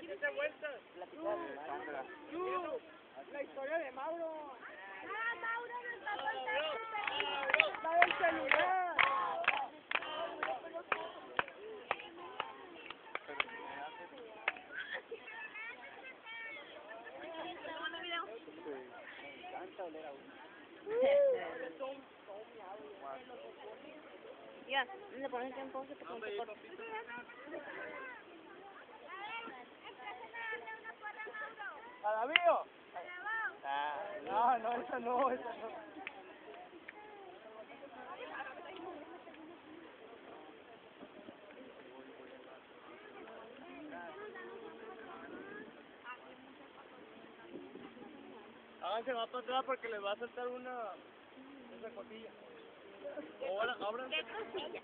7 vueltas. La historia de Mauro. ¡Ah, Mauro me está contando el peligro! ¡Va del celular! ¿Segundo video? Me encanta oler a uno. Ya, le pones en pausa porque no te corto. ¿A Davío? No, esa no. Háganse más para atrás porque les va a saltar una cosilla. Ahora, ábranse. ¿Qué cosilla?